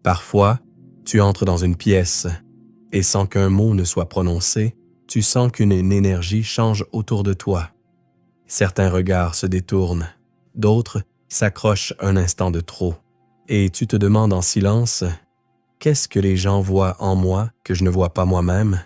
Parfois, tu entres dans une pièce et sans qu'un mot ne soit prononcé, tu sens qu'une énergie change autour de toi. Certains regards se détournent, d'autres s'accrochent un instant de trop, et tu te demandes en silence « Qu'est-ce que les gens voient en moi que je ne vois pas moi-même »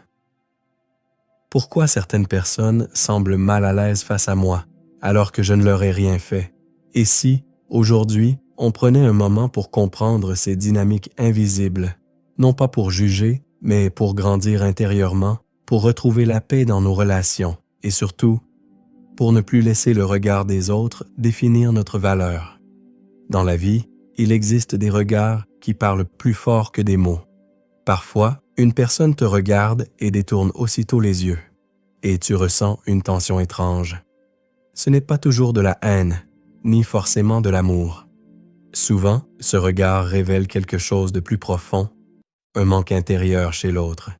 Pourquoi certaines personnes semblent mal à l'aise face à moi, alors que je ne leur ai rien fait? Et si, aujourd'hui, on prenait un moment pour comprendre ces dynamiques invisibles, non pas pour juger, mais pour grandir intérieurement, pour retrouver la paix dans nos relations, et surtout, pour ne plus laisser le regard des autres définir notre valeur. Dans la vie, il existe des regards qui parlent plus fort que des mots. Parfois, une personne te regarde et détourne aussitôt les yeux, et tu ressens une tension étrange. Ce n'est pas toujours de la haine, ni forcément de l'amour. Souvent, ce regard révèle quelque chose de plus profond, un manque intérieur chez l'autre.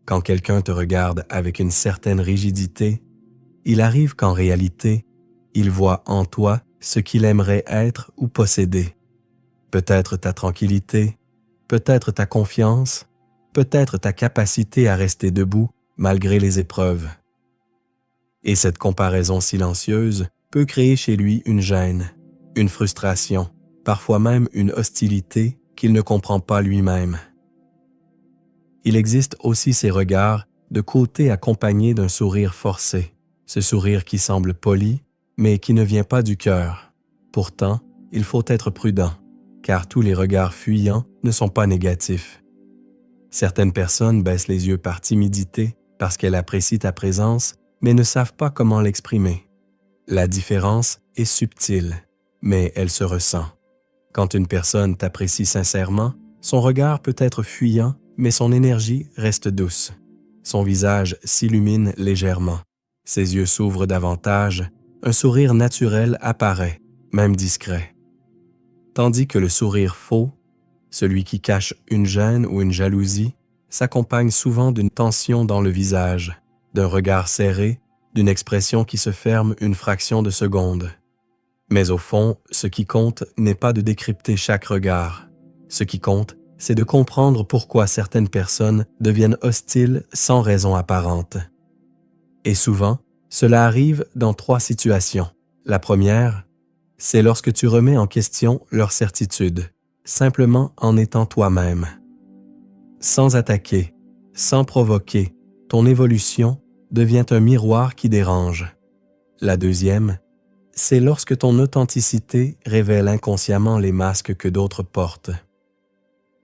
Quand quelqu'un te regarde avec une certaine rigidité, il arrive qu'en réalité, il voit en toi ce qu'il aimerait être ou posséder. Peut-être ta tranquillité, peut-être ta confiance, peut-être ta capacité à rester debout malgré les épreuves. Et cette comparaison silencieuse peut créer chez lui une gêne, une frustration, parfois même une hostilité qu'il ne comprend pas lui-même. Il existe aussi ces regards de côté accompagnés d'un sourire forcé, ce sourire qui semble poli, mais qui ne vient pas du cœur. Pourtant, il faut être prudent, car tous les regards fuyants ne sont pas négatifs. Certaines personnes baissent les yeux par timidité parce qu'elles apprécient ta présence, mais ne savent pas comment l'exprimer. La différence est subtile, mais elle se ressent. Quand une personne t'apprécie sincèrement, son regard peut être fuyant, mais son énergie reste douce. Son visage s'illumine légèrement. Ses yeux s'ouvrent davantage, un sourire naturel apparaît, même discret. Tandis que le sourire faux, celui qui cache une gêne ou une jalousie, s'accompagne souvent d'une tension dans le visage, d'un regard serré, d'une expression qui se ferme une fraction de seconde. Mais au fond, ce qui compte n'est pas de décrypter chaque regard. Ce qui compte, c'est de comprendre pourquoi certaines personnes deviennent hostiles sans raison apparente. Et souvent, cela arrive dans 3 situations. La première, c'est lorsque tu remets en question leur certitude, simplement en étant toi-même. Sans attaquer, sans provoquer, ton évolution devient un miroir qui dérange. La deuxième, c'est lorsque ton authenticité révèle inconsciemment les masques que d'autres portent.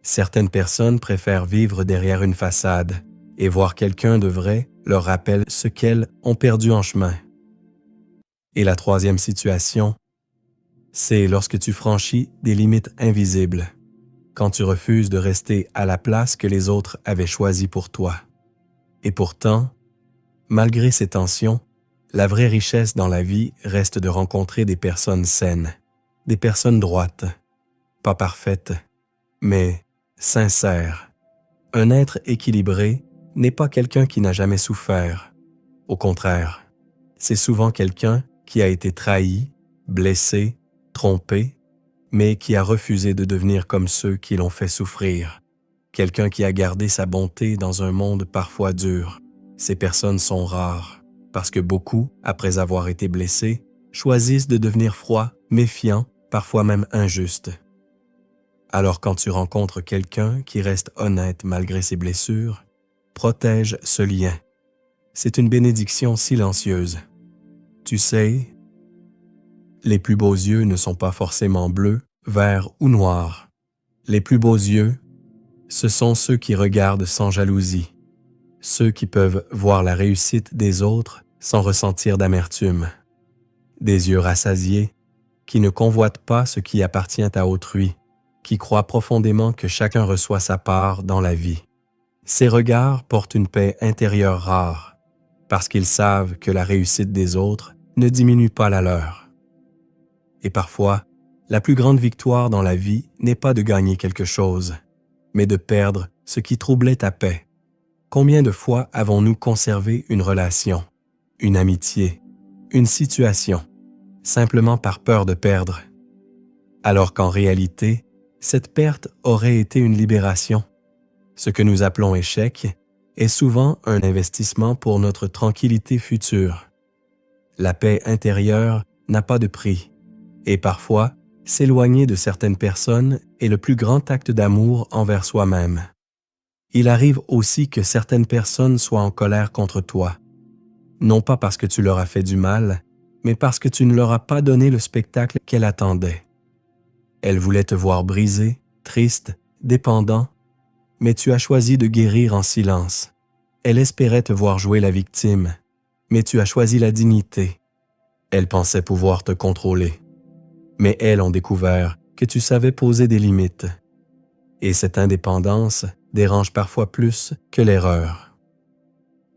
Certaines personnes préfèrent vivre derrière une façade et voir quelqu'un de vrai leur rappelle ce qu'elles ont perdu en chemin. Et la troisième situation, c'est lorsque tu franchis des limites invisibles, quand tu refuses de rester à la place que les autres avaient choisie pour toi. Et pourtant, malgré ces tensions, la vraie richesse dans la vie reste de rencontrer des personnes saines, des personnes droites, pas parfaites, mais sincères. Un être équilibré n'est pas quelqu'un qui n'a jamais souffert. Au contraire, c'est souvent quelqu'un qui a été trahi, blessé, trompé, mais qui a refusé de devenir comme ceux qui l'ont fait souffrir. Quelqu'un qui a gardé sa bonté dans un monde parfois dur. Ces personnes sont rares, parce que beaucoup, après avoir été blessés, choisissent de devenir froids, méfiants, parfois même injustes. Alors quand tu rencontres quelqu'un qui reste honnête malgré ses blessures, protège ce lien. C'est une bénédiction silencieuse. Tu sais, les plus beaux yeux ne sont pas forcément bleus, verts ou noirs. Les plus beaux yeux, ce sont ceux qui regardent sans jalousie, ceux qui peuvent voir la réussite des autres sans ressentir d'amertume. Des yeux rassasiés, qui ne convoitent pas ce qui appartient à autrui, qui croient profondément que chacun reçoit sa part dans la vie. Ces regards portent une paix intérieure rare, parce qu'ils savent que la réussite des autres ne diminue pas la leur. Et parfois, la plus grande victoire dans la vie n'est pas de gagner quelque chose, mais de perdre ce qui troublait ta paix. Combien de fois avons-nous conservé une relation, une amitié, une situation, simplement par peur de perdre, alors qu'en réalité, cette perte aurait été une libération. Ce que nous appelons échec est souvent un investissement pour notre tranquillité future. La paix intérieure n'a pas de prix, et parfois, s'éloigner de certaines personnes est le plus grand acte d'amour envers soi-même. Il arrive aussi que certaines personnes soient en colère contre toi, non pas parce que tu leur as fait du mal, mais parce que tu ne leur as pas donné le spectacle qu'elles attendaient. Elles voulaient te voir brisé, triste, dépendant, mais tu as choisi de guérir en silence. Elles espéraient te voir jouer la victime, mais tu as choisi la dignité. Elles pensaient pouvoir te contrôler, mais elles ont découvert que tu savais poser des limites. Et cette indépendance dérange parfois plus que l'erreur.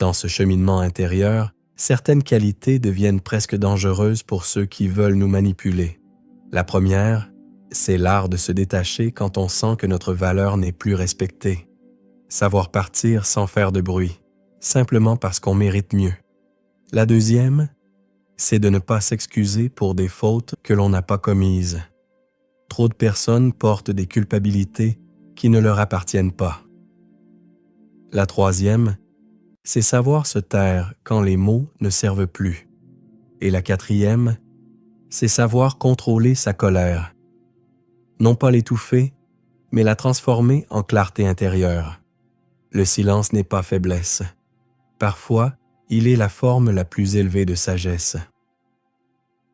Dans ce cheminement intérieur, certaines qualités deviennent presque dangereuses pour ceux qui veulent nous manipuler. La première, c'est l'art de se détacher quand on sent que notre valeur n'est plus respectée. Savoir partir sans faire de bruit, simplement parce qu'on mérite mieux. La deuxième, c'est de ne pas s'excuser pour des fautes que l'on n'a pas commises. Trop de personnes portent des culpabilités qui ne leur appartiennent pas. La troisième, c'est savoir se taire quand les mots ne servent plus. Et la quatrième, c'est savoir contrôler sa colère. Non pas l'étouffer, mais la transformer en clarté intérieure. Le silence n'est pas faiblesse. Parfois, il est la forme la plus élevée de sagesse.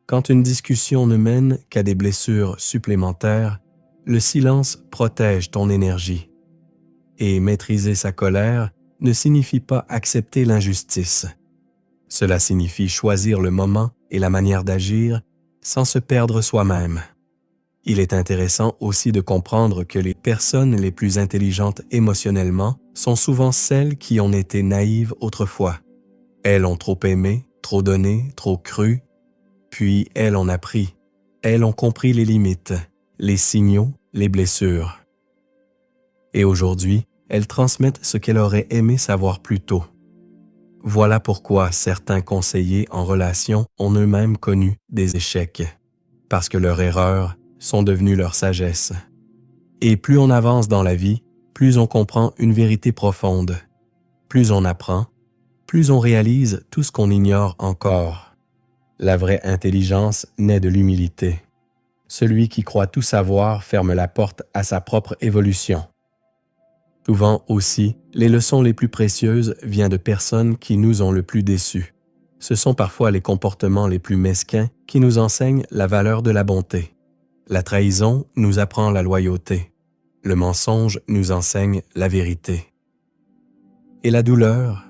Quand une discussion ne mène qu'à des blessures supplémentaires, le silence protège ton énergie. Et maîtriser sa colère ne signifie pas accepter l'injustice. Cela signifie choisir le moment et la manière d'agir sans se perdre soi-même. Il est intéressant aussi de comprendre que les personnes les plus intelligentes émotionnellement sont souvent celles qui ont été naïves autrefois. Elles ont trop aimé, trop donné, trop cru, puis elles ont appris. Elles ont compris les limites, les signaux, les blessures. Et aujourd'hui, elles transmettent ce qu'elles auraient aimé savoir plus tôt. Voilà pourquoi certains conseillers en relation ont eux-mêmes connu des échecs, parce que leurs erreurs sont devenues leur sagesse. Et plus on avance dans la vie, plus on comprend une vérité profonde. Plus on apprend, plus on réalise tout ce qu'on ignore encore. La vraie intelligence naît de l'humilité. Celui qui croit tout savoir ferme la porte à sa propre évolution. Souvent aussi, les leçons les plus précieuses viennent de personnes qui nous ont le plus déçus. Ce sont parfois les comportements les plus mesquins qui nous enseignent la valeur de la bonté. La trahison nous apprend la loyauté. Le mensonge nous enseigne la vérité. Et la douleur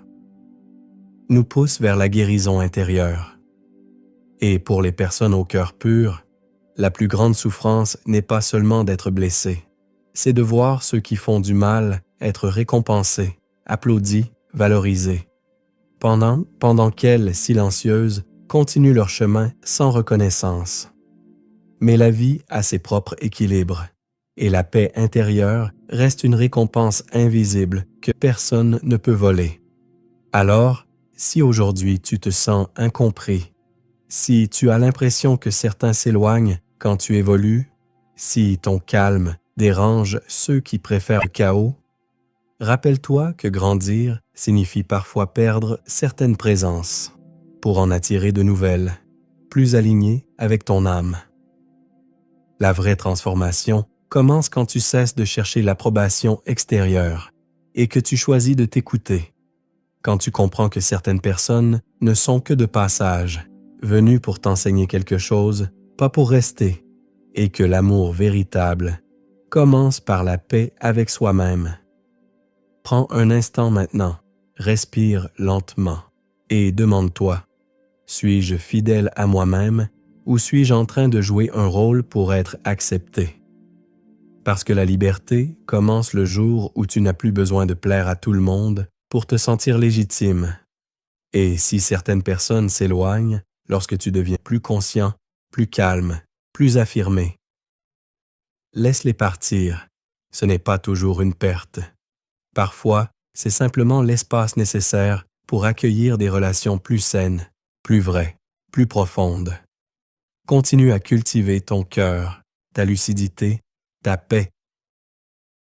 nous pousse vers la guérison intérieure. Et pour les personnes au cœur pur, la plus grande souffrance n'est pas seulement d'être blessé, c'est de voir ceux qui font du mal être récompensés, applaudis, valorisés, pendant qu'elles, silencieuses, continuent leur chemin sans reconnaissance. Mais la vie a ses propres équilibres, et la paix intérieure reste une récompense invisible que personne ne peut voler. Alors, si aujourd'hui tu te sens incompris, si tu as l'impression que certains s'éloignent quand tu évolues, si ton calme dérange ceux qui préfèrent le chaos, rappelle-toi que grandir signifie parfois perdre certaines présences pour en attirer de nouvelles, plus alignées avec ton âme. La vraie transformation commence quand tu cesses de chercher l'approbation extérieure et que tu choisis de t'écouter. Quand tu comprends que certaines personnes ne sont que de passage, venues pour t'enseigner quelque chose, pas pour rester, et que l'amour véritable commence par la paix avec soi-même. Prends un instant maintenant, respire lentement et demande-toi, suis-je fidèle à moi-même ou suis-je en train de jouer un rôle pour être accepté? Parce que la liberté commence le jour où tu n'as plus besoin de plaire à tout le monde pour te sentir légitime. Et si certaines personnes s'éloignent, lorsque tu deviens plus conscient, plus calme, plus affirmé, laisse-les partir. Ce n'est pas toujours une perte. Parfois, c'est simplement l'espace nécessaire pour accueillir des relations plus saines, plus vraies, plus profondes. Continue à cultiver ton cœur, ta lucidité, ta paix